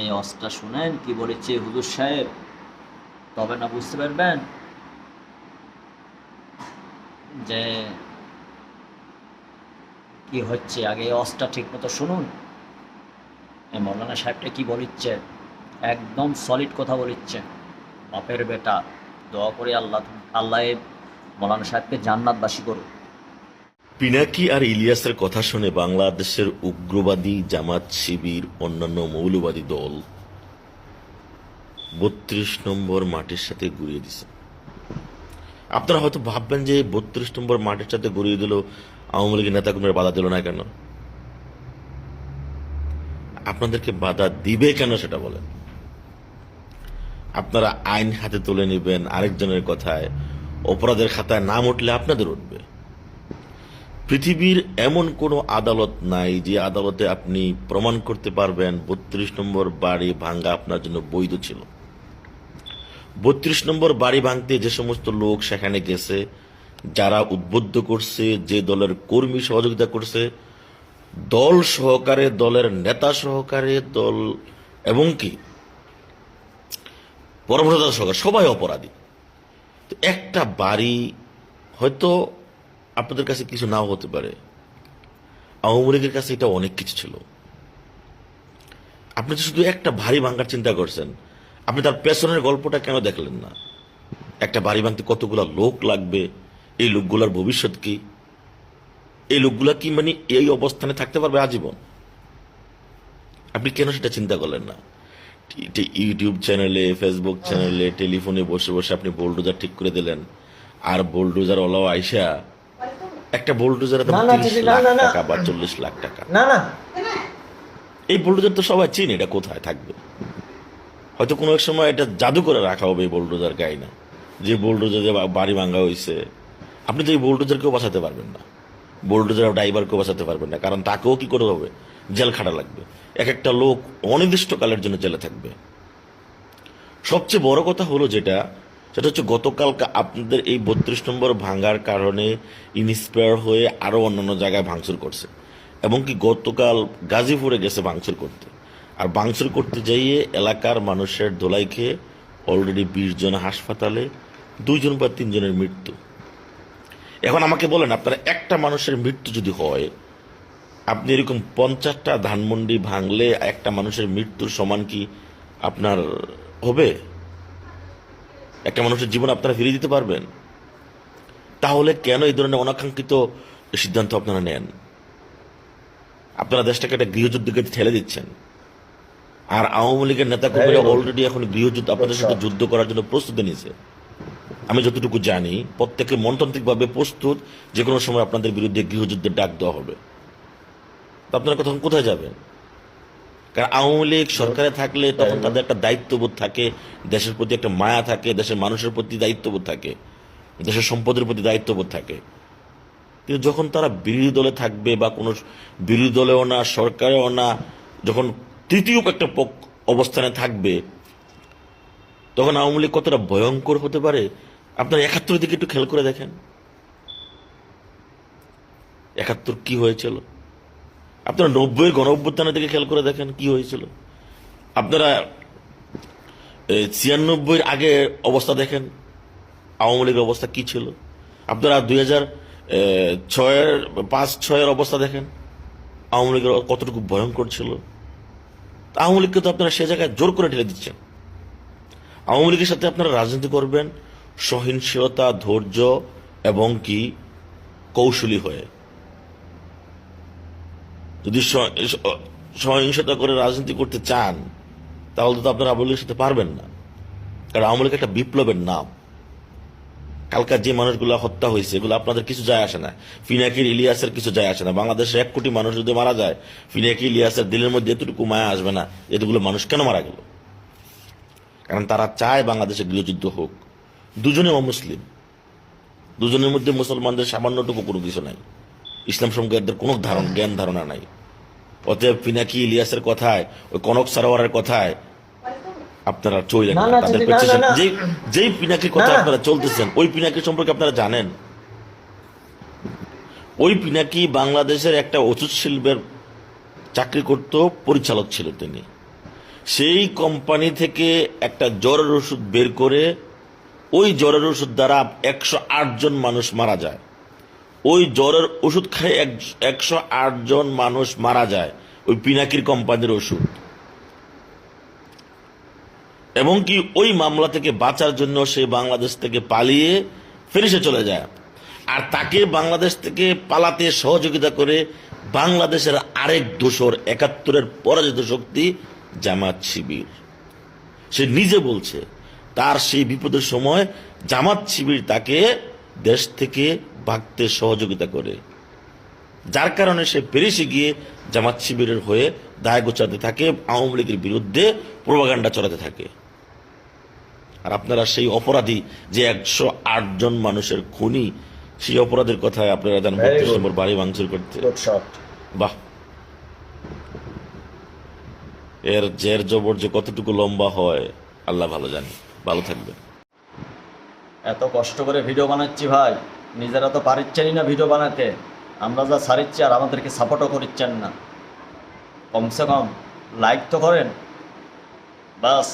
এই অস্ত্রটা শুনেন কি বলেছে হুজুর সাহেব, তবে না বুঝতে পারবেন যে কি হচ্ছে। আগে এই অস্ত্রটা ঠিক মতো শুনুন। এই মৌলানা সাহেবটা কি বলিচ্ছে, একদম সলিড কথা বলিচ্ছে। বাপের বেটা, দোয়া করে আল্লাহ আল্লাহ এই মৌলানা সাহেবকে জান্নাতবাসী করুন। পিনাকি আর ইলিয়াসের কথা শুনে বাংলাদেশের উগ্রবাদী জামাত শিবির অন্যান্য মৌলবাদী দল ৩২ নম্বর মাঠের সাথে ঘুরিয়ে দিছে। আপনারা হয়তো ভাববেন যে ৩২ নম্বর মাঠের সাথে ঘুরিয়ে দিল, আওয়ামী লীগের নেতাকর্মীরা বাধা দিল না কেন? আপনাদেরকে বাধা দিবে কেন সেটা বলেন। আপনারা আইন হাতে তুলে নেবেন আরেকজনের কথায়, অপরাধের খাতায় নাম উঠলে আপনাদের উঠবে। পৃথিবীর এমন কোনো আদালত নাই যে আদালতে আপনি প্রমাণ করতে পারবেন ৩২ নম্বর বাড়ি ভাঙ্গা আপনার জন্য বৈধ ছিল। ৩২ নম্বর বাড়ি ভাঙতে যে সমস্ত লোক সেখানে গেছে, যারা উদ্বুদ্ধ করছে, যে দলের কর্মী সহযোগিতা করছে, দল সহকারে, দলের নেতা সহকারে, দল এবং কি পরমর্যাদা সহকারে সবাই অপরাধী। তো একটা বাড়ি হয়তো আপনাদের কাছে কিছু নাও হতে পারে, আওয়ামী লীগের কাছে এটা অনেক কিছু ছিল। আপনি তো শুধু একটা বাড়ি ভাঙার চিন্তা করছেন, আপনি তার পেছনের গল্পটা কেন দেখলেন না? একটা বাড়ি ভাঙতে কতগুলা লোক লাগবে, এই লোকগুলার ভবিষ্যৎ কি, এই লোকগুলা কি মানে এই অবস্থানে থাকতে পারবে আজীবন? আপনি কেন সেটা চিন্তা করলেন না? ইউটিউব চ্যানেলে, ফেসবুক চ্যানেলে, টেলিফোনে বসে বসে আপনি বোল্ডোজার ঠিক করে দিলেন। আর বোল্ডোজার ওলাও আইসা, একটা বোল্ডোজারের দাম ৩০ লাখ টাকা বা ৪০ লাখ টাকা। না না এই বোল্ডোজার তো সবাই চিনি, এটা কোথায় থাকবে? হয়তো কোনো এক সময় এটা জাদু করে রাখা হবে এই বোল্ডোজার গায়ে না, যে বোল্ডোজারে বাড়ি ভাঙা হয়েছে। আপনি তো এই বোল্ডোজারকেও বাঁচাতে পারবেন না, বোল্ডোজার ড্রাইভারকেও বাঁচাতে পারবেন না, কারণ তাকেও কি করে হবে, জেল খাটা লাগবে। এক একটা লোক অনির্দিষ্টকালের জন্য জেলে থাকবে। সবচেয়ে বড় কথা হলো যেটা, সেটা হচ্ছে গতকালকে আপনাদের এই ৩২ নম্বর ভাঙার কারণে ইন্সপায়ার হয়ে আরো অন্যান্য জায়গায় ভাঙচুর করছে, এবং কি গতকাল গাজীপুরে গেছে ভাঙচুর করতে। আর ভাঙচুর করতে যাইয়ে এলাকার মানুষের দোলাই খেয়ে অলরেডি ২০ জন হাসপাতালে, ২ জন বা ৩ জনের মৃত্যু। এখন আমাকে বলেন, আপনারা একটা মানুষের মৃত্যু যদি হয়, আপনি এরকম 50টা ধানমন্ডি ভাঙলে একটা মানুষের মৃত্যুর সমান কি আপনার হবে? একটা মানুষের জীবন আপনারা ফিরিয়ে দিতে পারবেন? তাহলে কেন এই ধরনের অনাকাঙ্ক্ষিত সিদ্ধান্ত আপনারা নেন? আপনারা দেশটাকে একটা গৃহযুদ্ধকে ঠেলে দিচ্ছেন। আর আওয়ামী লীগের নেতা কর্মীরা অলরেডি এখন গৃহযুদ্ধ আপনাদের সাথে যুদ্ধ করার জন্য প্রস্তুতি নিয়েছে। আমি যতটুকু জানি প্রত্যেকে মনতান্ত্রিকভাবে প্রস্তুত, যে কোনো সময় আপনাদের বিরুদ্ধে গৃহযুদ্ধের ডাক দেওয়া হবে। তো আপনারা তখন কোথায় যাবেন? কারণ আওয়ামী লীগ সরকারে থাকলে তখন তাদের একটা দায়িত্ববোধ থাকে, দেশের প্রতি একটা মায়া থাকে, দেশের মানুষের প্রতি দায়িত্ববোধ থাকে, দেশের সম্পদের প্রতি দায়িত্ববোধ থাকে। কিন্তু যখন তারা বিরোধী দলে থাকবে, বা কোনো বিরোধী দলেও না, সরকারেও না, যখন তৃতীয় একটা অবস্থানে থাকবে, তখন আওয়ামী লীগ কতটা ভয়ঙ্কর হতে পারে আপনার ৭১ দিকে একটু খেয়াল করে দেখেন। ৭১ কি হয়েছিল? আপনারা ৯০-এর গণ-অভ্যুত্থানের দিকে খেয়াল করে দেখেন কি হয়েছিল। আপনারা ৯৬-এর আগে অবস্থা দেখেন, আওয়ামী লীগের অবস্থা কি ছিল। আপনারা ২০০৬-এর ৫-৬-এর অবস্থা দেখেন, আওয়ামী লীগের কতটুকু ভয়ঙ্কর ছিল। আওয়ামী লীগকে তো আপনারা সে জায়গায় জোর করে ঠেলে দিচ্ছেন। আওয়ামী লীগের সাথে আপনারা রাজনীতি করবেন সহিংসতা, ধৈর্য এবং কি কৌশলী হয়ে। যদি সহিংসতা করে রাজনীতি করতে চান, তাহলে তো আপনারা আওয়ামী লীগের সাথে পারবেন না। কারণ আওয়ামী লীগ একটা বিপ্লবের নাম। কালকার যে মানুষগুলো হত্যা হয়েছে, এগুলো আপনাদের কিছু যায় আসে না। পিনাকির, ইলিয়াসের কিছু যায় আসে না। বাংলাদেশে ১ কোটি মানুষ যদি মারা যায়, পিনাকি, ইলিয়াসের দিলের মধ্যে এতটুকু মায়া আসবে না এতগুলো মানুষ কেন মারা গেল। কারণ তারা চায় বাংলাদেশে গৃহযুদ্ধ হোক। দুজনে অমুসলিম, দুজনের মধ্যে মুসলমানদের সামান্যটুকু কোনো কিছু নাই, ইসলাম সম্পর্কে এদের কোনো জ্ঞান ধারণা নাই। অতএব পিনাকি, ইলিয়াসের কথায়, ওই কনক সারোয়ারের কথায় আপনারা চললেন না না। না তাদের না না না যেই পিনাকির কথা না। আপনারা চলতেছেন, ওই পিনাকি সম্পর্কে আপনারা জানেন? ওই পিনাকি বাংলাদেশের একটা ওষুধ শিল্পের চাকরি করত, পরিচালক ছিল তিনি। সেই কোম্পানি থেকে একটা জ্বরের ওষুধ বের করে ওই জ্বরের ওষুধ দ্বারা 108 জন মানুষ মারা যায়। ওই জ্বরের ওষুধ খায় 108 জন মানুষ মারা যায়, ওই পিনাকির কোম্পানির ওষুধ। এবং কি ওই মামলা থেকে বাঁচার জন্য সে বাংলাদেশ থেকে পালিয়ে ফেরিসে চলে যায়। আর তাকে বাংলাদেশ থেকে পালাতে সহযোগিতা করে বাংলাদেশের আরেক দোসর 71-এর পরাজিত শক্তি জামাত শিবির। সে নিজে বলছে তার সেই বিপদের সময় জামাত শিবির তাকে দেশ থেকে ভাগতে সহযোগিতা করে, যার কারণে সে প্যারিসে গিয়ে জামাত শিবিরের হয়ে দায় গোছাতে থাকে, আওয়ামী লীগের বিরুদ্ধে প্রোপাগান্ডা চড়াতে থাকে। আর আপনারা সেই অপরাধী যে 108 জন মানুষের খুনি, সেই অপরাধের কথায় আপনারা জানেন 32 নম্বর বাড়ি ভাঙচুর করতে। বাহ, এর জের জবর যে কতটুকু লম্বা হয় আল্লাহ ভালো জানে। ভালো থাকবেন। এত কষ্ট করে ভিডিও বানাচ্ছি ভাই, নিজেরা তো পারিচ্ছেনই না ভিডিও বানাতে, আমরা যা সারিচ্ছি আর আমাদেরকে সাপোর্টও করিচ্ছেন না। কমসে কম লাইক তো করেন, বাস।